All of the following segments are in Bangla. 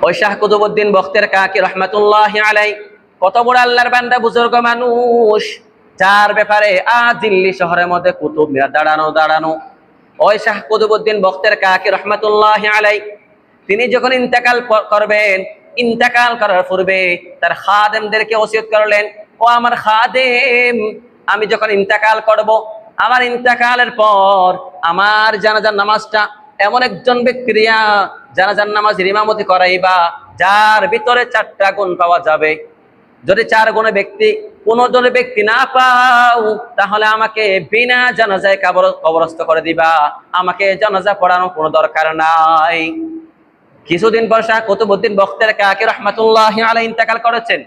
ওই শাহ কুতুবউদ্দিন বখতের কাকি রহমাতুল্লাহি আলাইহি কত বড় আল্লাহর বান্দা, বুজুর্গ মানুষ, যার ব্যাপারে দিল্লি শহরের মধ্যে কুতুব মিনার দাঁড়ানো। ওই শাহ কুতুবউদ্দিন বখতের কাকি রহমাতুল্লাহি আলাইহি তিনি যখন ইন্তেকাল করবেন, ইন্তেকাল করার পূর্বে তার খাদেমদেরকে ওসিয়ত করলেন, ও আমার খাদেম, আমি যখন ইন্তেকাল করব, আমার ইন্তেকালের পর আমার জানাজার নামাজটা এমন একজন ব্যক্তি দিয়া জানাজার নামাজের ইমামতি করাইবা যার ভিতরে 4টা গুণ পাওয়া যাবে। যদি 4 গুণের ব্যক্তি কোন জনের ব্যক্তি না পাও, তাহলে আমাকে বিনা জানাজায় কবরস্থ করে দিবা, আমাকে জানাজা পড়ানোর কোনো দরকার নাই। কিছুদিন পর শাহ কুতুবউদ্দিন বখতের কাকি রহমাতুল্লাহি আলাইহি ইন্তেকাল করেছেন।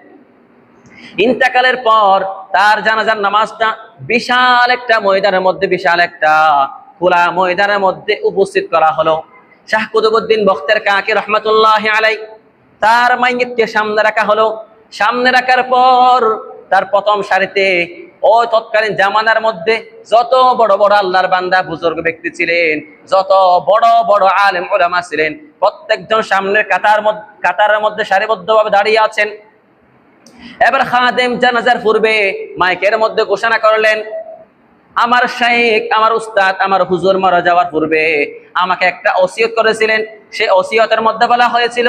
ইন্তেকালের পর তার জানাজার নামাজটা বিশাল একটা ময়দানের মধ্যে, বিশাল একটা খোলা ময়দানের মধ্যে উপস্থিত করা হলো। শাহ কুতুবউদ্দিন বখতের কাকি রহমাতুল্লাহি আলাইহি তার মাইয়িতকে সামনে রাখা হলো। সামনে রাখার পর তার প্রথম সারিতে ওই তৎকালীন জামানার মধ্যে যত বড় বড় আল্লাহর বান্দা বুজুর্গ ব্যক্তি ছিলেন, যত বড় বড় আলেম উলামা ছিলেন, প্রত্যেকজন সামনের কাতারের মধ্যে সারিবদ্ধভাবে দাঁড়িয়ে আছেন। এবার খাদেম জানাজার পূর্বে মাইকের মধ্যে ঘোষণা করলেন, আমার শাইখ, আমার উস্তাদ, আমার হুজুর মারা যাওয়ার পূর্বে আমাকে একটা ওসিয়ত করেছিলেন। সেই ওসিয়তের মধ্যে বলা হয়েছিল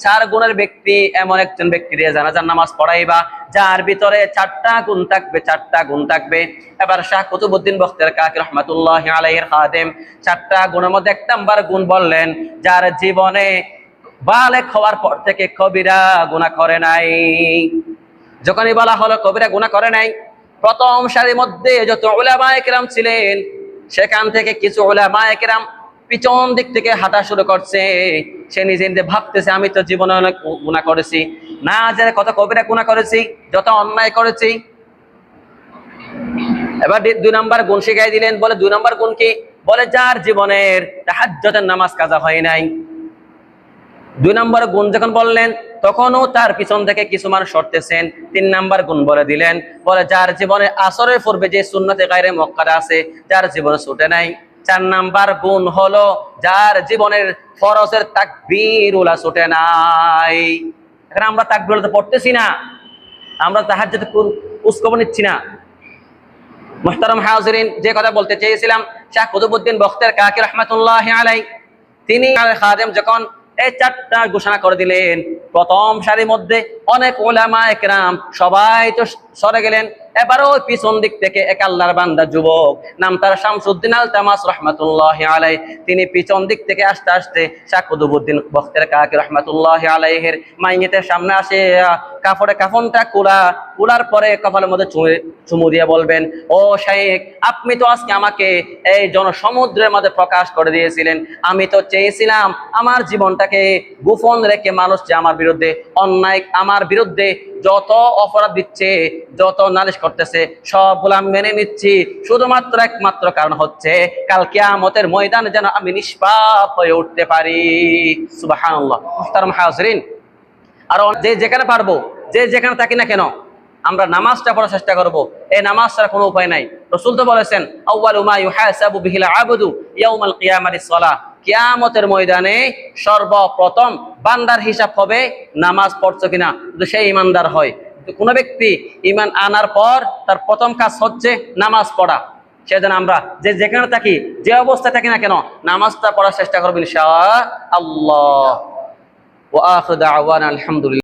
4 গুণের ব্যক্তি, এমন একজন ব্যক্তি দিয়ে জানাজার নামাজ পড়াইবা যার ভিতরে 4টা গুণ থাকবে, 4টা গুণ থাকবে। এবার শাহ কুতুবউদ্দিন বখতের কাকি রহমাতুল্লাহি আলাইহির খাদেম 4টা গুণের মধ্যে 1 নাম্বার গুণ বললেন, যার জীবনে বালেগ হওয়ার পর থেকে কবিরা গুনাহ করে নাই। যখনই বলা হলো কবিরা গুনাহ করে নাই, প্রথম সারির মধ্যে যত উলামায়ে কেরাম ছিলেন, সেখান থেকে কিছু উলামায়ে কেরাম পিছন দিক থেকে হাঁটা শুরু করছে। সে নিজে নিজে ভাবতেছে, আমি তো জীবনে অনেক গুনাহ করেছি, না জানে কত কবিরা গুনাহ করেছি, যত অন্যায় করেছি। এবার 2 নাম্বার গুণ শিখাই দিলেন। বলে 2 নাম্বার গুণ কি? বলে যার জীবনের তাহাজ্জুদের নামাজ কাজা হয় নাই। 2 নাম্বার গুণ যখন বললেন, তখনও তার পিছন থেকে কিছু মানুষ সরতেছেন। 3 নাম্বার গুণ বলে দিলেন, বলে যার জীবনে আসরের পূর্বে যে সুন্নতে গায়রে মুআক্কাদা আছে, যার জীবনে ছুটে নাই। 4 নাম্বার গুণ হলো যার জীবনের ফরজের তাকবীর উলা ছুটে নাই। এখন আমরা তাকবীর তো পড়তেছি না, আমরা তাহাজ্জুদ খোঁজখবর নিচ্ছি না। মুহতারাম হাজিরিন, যে কথা বলতে চেয়েছিলাম, শাহ কুতুবউদ্দিন বখতের কাকি রহমাতুল্লাহি আলাইহি তিনি খাদেম যখন এই 4টা ঘোষণা করে দিলেন, প্রথম সারির মধ্যে অনেক উলামায়ে কেরাম সবাই তো সরে গেলেন। এবার ওই পিছন দিক থেকে এক আল্লাহর বান্দা যুবক, নাম তার শামসুদ্দিন আলতামাস রহমাতুল্লাহি আলাইহি, তিনি পিছন দিক থেকে আস্তে আস্তে শাহ কুতুবউদ্দিন বখতের কাকি রহমাতুল্লাহি আলাইহির মাইয়েতের সামনে আসে, কাফনটা কুলার পরে কপালের মধ্যে চুমু দিয়ে বলবেন, ও শাইখ, আপনি তো আজকে আমাকে এই জনসমুদ্রের মধ্যে প্রকাশ করে দিয়েছিলেন। আমি তো চেয়েছিলাম আমার জীবনটাকে গোপন রেখে মানুষ যে আমার বিরুদ্ধে অন্যায়, আমার বিরুদ্ধে যত অপরাধ দিচ্ছে, যত নালিশ করতেছে, সবগুলো আমি মেনে নিচ্ছি। শুধুমাত্র একমাত্র কারণ হচ্ছে কাল কিয়ামতের ময়দানে যেন আমি নিষ্পাপ হয়ে উঠতে পারি। সুবহানাল্লাহ। মুহতারাম হাজিরিন, আর যে যেখানে পারবো, যে যেখানে থাকি না কেন, আমরা নামাজটা পড়ার চেষ্টা করব। এই নামাজ ছাড়া কোনো উপায় নাই। রাসূল তো বলেছেন, আউয়ালু মা ইউহাসাবু বিহিল আবদু ইয়াউমাল কিয়ামাতিস সালাহ, কিয়ামতের ময়দানে সর্বপ্রথম বান্দার হিসাব হবে নামাজ পড়ছো কিনা। যদি সে ইমানদার হয়, কোনো ব্যক্তি ইমান আনার পর তার প্রথম কাজ হচ্ছে নামাজ পড়া। সেজন্য আমরা যে যেখানে থাকি, যে অবস্থায় থাকি না কেন, নামাজটা পড়ার চেষ্টা করবো ইনশাআল্লাহ। ওয়া আখিরু দাওয়ানা আলহামদুলিল্লাহ।